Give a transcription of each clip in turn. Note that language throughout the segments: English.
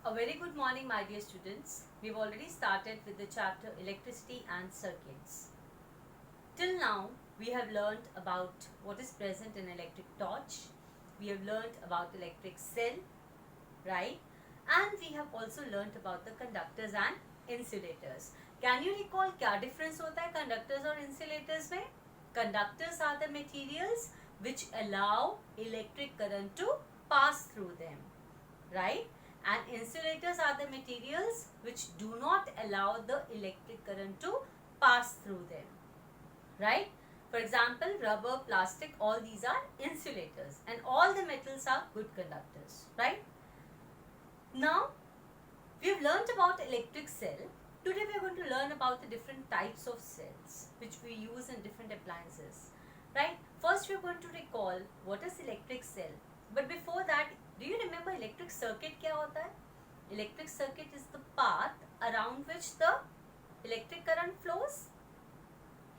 A very good morning, my dear students. We've already started with the chapter Electricity and Circuits. Till now, we have learned about what is present in electric torch. We have learned about electric cell, right? And we have also learned about the conductors and insulators. Can you recall क्या difference होता है conductors और insulators में? Conductors are the materials which allow electric current to pass through them, right? And insulators are the materials which do not allow the electric current to pass through them, right? For example, rubber, plastic, all these are insulators, and all the metals are good conductors, right? Now, we have learnt about electric cell. Today we are going to learn about the different types of cells which we use in different appliances, right? First we are going to recall what is electric cell. But before that, do you remember electric circuit क्या होता है? Electric circuit is the path around which the electric current flows,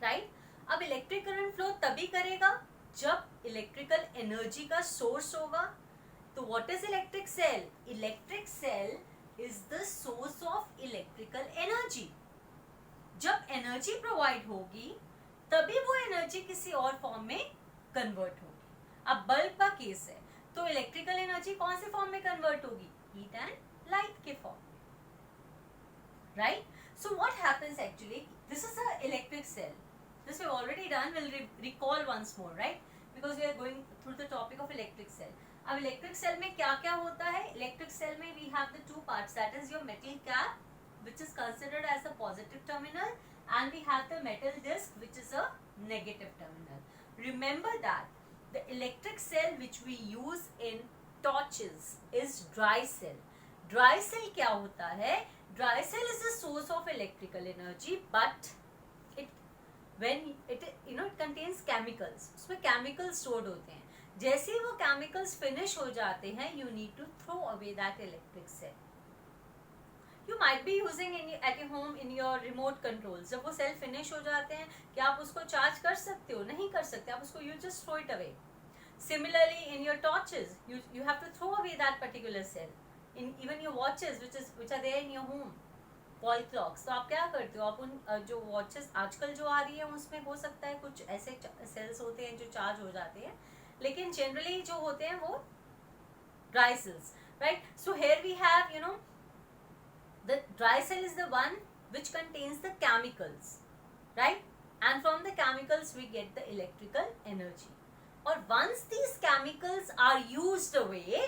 right? अब electric current flow तभी करेगा जब electrical energy का source होगा. तो what is electric cell? Electric cell is the source of electrical energy. जब energy provide होगी तभी वो energy किसी और form में convert होगी. अब bulb का केस है तो इलेक्ट्रिकल एनर्जी कौन से फॉर्म में कन्वर्ट होगी? हीट एंड लाइट के फॉर्म में, right? So what happens actually, this is a electric cell. This we already done, will recall once more, right? Because we are going through the topic of electric cell. अब electric cell में क्या क्या होता है? Electric cell में we have the two parts, that is your metal cap which is considered as a positive terminal, and we have the metal disc which is a negative terminal. Remember that the electric cell which we use in torches is dry cell. Dry cell क्या होता है? Dry cell is the source of electrical energy, but it contains chemicals. उसमें chemicals stored होते हैं. जैसे ही वो chemicals finish हो जाते हैं, you need to throw away that electric cell. You might be using at your home in your remote controls. जब वो सेल फिनिश हो जाते हैं, क्या आप उसको चार्ज कर सकते हो? नहीं कर सकते. आप उसको you just throw it away. Similarly, in your torches, you have to throw away that particular cell. In even your watches, which are there in your home, wall clocks. तो आप क्या करते हो? आप उन जो watches आजकल जो आ रही है उसमें हो सकता है कुछ ऐसे cells होते हैं जो चार्ज हो जाते हैं, लेकिन generally जो होते हैं वो dry cells, right? So here we have, the dry cell is the one which contains the chemicals, right? And from the chemicals we get the electrical energy. Or once these chemicals are used away,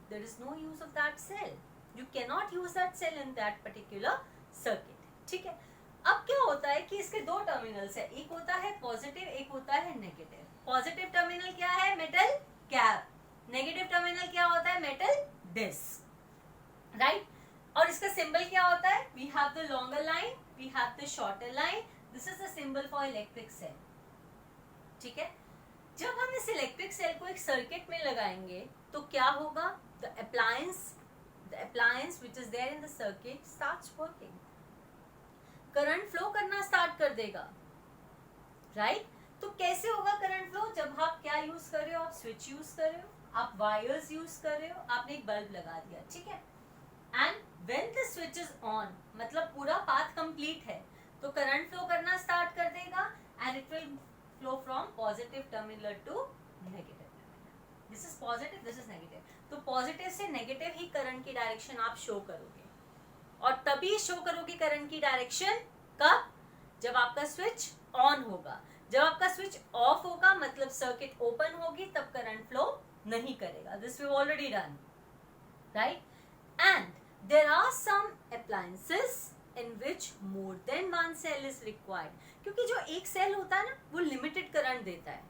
there is no use of that cell. You cannot use that cell in that particular circuit. ठीक है? अब क्या होता है कि इसके दो terminals है, एक होता है पॉजिटिव, एक होता है नेगेटिव. पॉजिटिव टर्मिनल क्या है? Metal cap. नेगेटिव टर्मिनल क्या होता है? Metal disc, right? और इसका सिंबल क्या होता है? We have the longer line, we have the shorter line. This is the symbol for electric cell. ठीक है? जब हम इस इलेक्ट्रिक सेल को एक सर्किट में लगाएंगे तो क्या होगा? The appliance which is there in the circuit starts working. Current flow करना स्टार्ट कर देगा, राइट? तो कैसे होगा करंट फ्लो? जब आप क्या यूज कर रहे हो? आप स्विच यूज कर रहे हो, आप वायर्स यूज कर रहे हो, आपने एक बल्ब लगा दिया, ठीक है? And when the switch is on, मतलब पूरा पाथ कंप्लीट है, तो करंट फ्लो करना स्टार्ट कर देगा and it will flow from positive terminal to negative terminal. This is positive, this is negative. तो पॉजिटिव से नेगेटिव ही करंट की डायरेक्शन आप शो करोगे, और तभी शो करोगे करंट की डायरेक्शन कब? जब आपका स्विच ऑन होगा. जब आपका स्विच ऑफ होगा मतलब सर्किट ओपन होगी, तब करंट फ्लो नहीं करेगा. This we already done, right? And there are some appliances in which more than one cell is required. क्योंकि जो एक सेल होता है ना, वो लिमिटेड करंट देता है.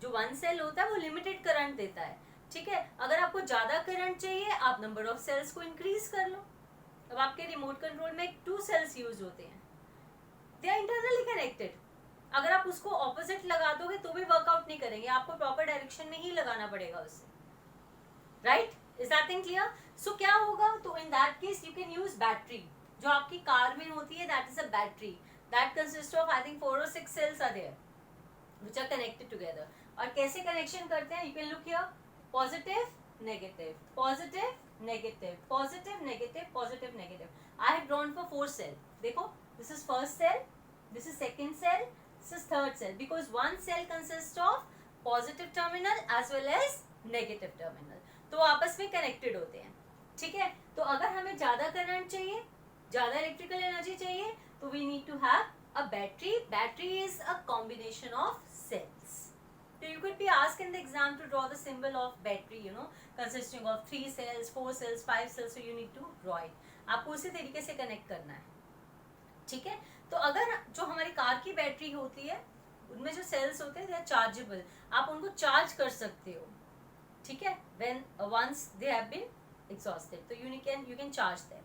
जो वन सेल होता है वो लिमिटेड करंट देता है, ठीक है? अगर आपको ज्यादा करंट चाहिए, आप नंबर ऑफ सेल्स को इंक्रीज कर लो. अब आपके रिमोट कंट्रोल में 2 सेल्स यूज होते हैं, दे आर इंटरनली कनेक्टेड. अगर आप उसको ऑपोजिट लगा दोगे तो भी वर्कआउट नहीं करेंगे, आपको प्रॉपर डायरेक्शन में ही लगाना पड़ेगा उससे, right? Is that thing clear? So क्या होगा? तो in that case you can use battery. जो आपकी कार में होती है, that is a battery. That consists of I think 4 or 6 cells are there, which are connected together. और कैसे कनेक्शन करते हैं? You can look here. Positive negative, positive, negative, positive, negative, positive, negative. I have drawn for 4 cell. देखो, this is first cell, this is second cell, this is third cell, because one cell consists of positive terminal as well as negative terminal. तो आपस में connected होते हैं. ठीक है. तो अगर हमें ज़्यादा करंट चाहिए, ज़्यादा इलेक्ट्रिकल एनर्जी चाहिए, तो we need to have a battery. Battery is a combination of cells. So you could be asked in the exam to draw the symbol of battery, you know, consisting of 3 cells, 4 cells, 5 cells. So you need to draw it. आपको उसी तरीके से connect करना है. ठीक है. तो अगर जो हमारी कार की बैटरी होती है, उनमें जो सेल्स होते हैं, they are chargeable. आप उनको चार्ज कर सकते हो. ठीक है. When once they have been exhausted, तो you can charge them,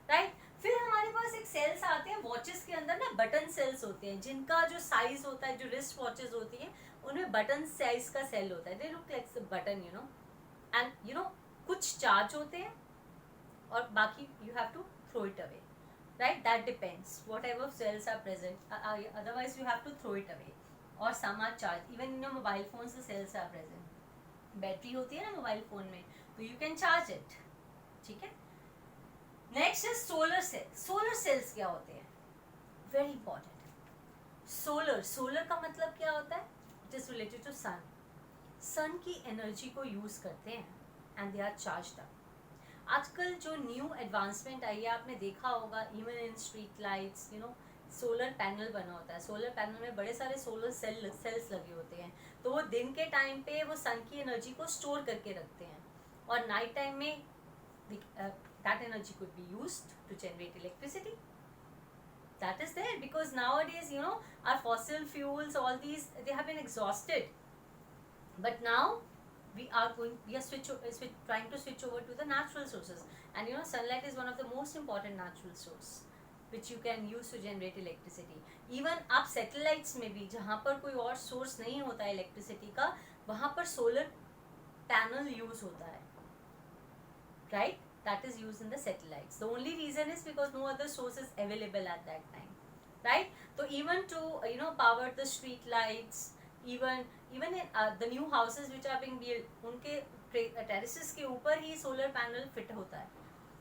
right? फिर हमारे पास एक सेल्स आते हैं वॉचेस के अंदर ना, बटन सेल्स होते हैं, जिनका जो साइज होता है, जो रिस्ट वॉचेस होती हैं, उनमें बटन साइज का सेल होता है. They look like button, you know, and you know कुछ चार्ज होते हैं और बाकी you have to throw it away, right? That depends whatever cells are present, otherwise you have to throw it away. और some are charge, even in your mobile phone the cells are present. Battery होती है ना mobile phone में, तो you can charge it. ठीक है. Next is solar cell. Solar cells क्या होते हैं? Very important. सोलर का मतलब क्या होता है? It is related to sun. Sun की एनर्जी को यूज करते हैं and they are charged up. आजकल जो न्यू एडवांसमेंट आई है, आपने देखा होगा, even in street lights, you know, solar panel बना होता है. सोलर पैनल में बड़े सारे सोलर सेल्स लगे होते हैं. तो वो दिन के टाइम पे वो सन की एनर्जी को स्टोर करके रखते हैं, और नाइट टाइम में that energy could be used to generate electricity. That is there because nowadays, you know, our fossil fuels, all these, they have been exhausted. But now we are trying to switch over to the natural sources. And you know, sunlight is one of the most important natural source which you can use to generate electricity. Even आप satellites में भी, जहाँ पर कोई और source नहीं होता है electricity का, वहाँ पर solar panel use होता है, right? That is used in the satellites. The only reason is because no other source is available at that time, right? So even to power the street lights, even in the new houses which are being built, उनके terraces के ऊपर ही solar panel fit होता है,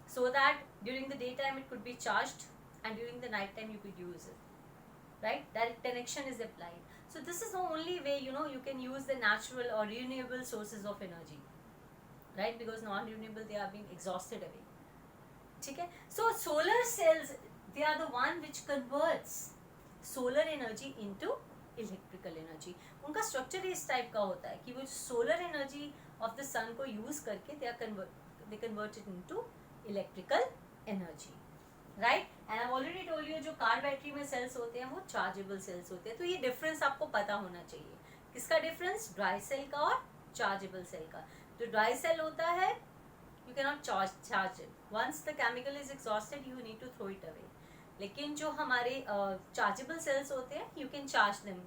so that during the daytime it could be charged and during the night time you could use it, right? That connection is applied. So this is the only way you can use the natural or renewable sources of energy, right? Because non-renewable, they are being exhausted away. ठीक है. So solar cells, they are the one which converts solar energy into electrical energy. उनका structure इस type का होता है कि वो solar energy of the sun को use करके they convert it into electrical energy, right? And I've already told you जो car battery में cells होते हैं वो chargeable cells होते हैं. तो ये difference आपको पता होना चाहिए. किसका difference? dry cell का और chargeable cell का. जो ड्राई सेल होता है, you can not charge it. Once the chemical is exhausted, you need to throw it away. लेकिन जो हमारे चार्जेबल सेल्स होते हैं, you can charge them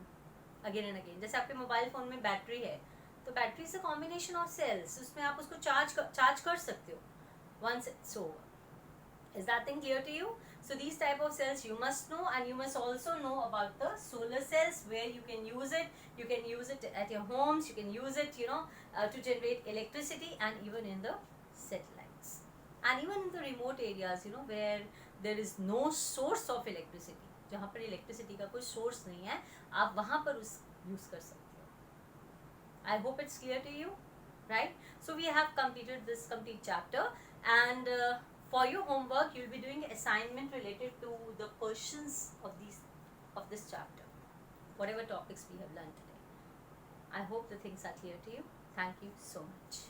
again and again. जैसे आपके मोबाइल फोन में बैटरी है, तो battery is a combination of cells, उसमें आप उसको चार्ज कर सकते हो once it's over. Is that thing clear to you? So these type of cells you must know, and you must also know about the solar cells, where you can use it. You can use it at your homes, you can use it to generate electricity, and even in the satellites, and even in the remote areas, where there is no source of electricity, जहाँ पर electricity का कोई source नहीं है, आप वहाँ पर use कर सकते हो. I hope it's clear to you, right? So we have completed this complete chapter, and for your homework, you'll be doing assignment related to the questions of this chapter, whatever topics we have learned today. I hope the things are clear to you. Thank you so much.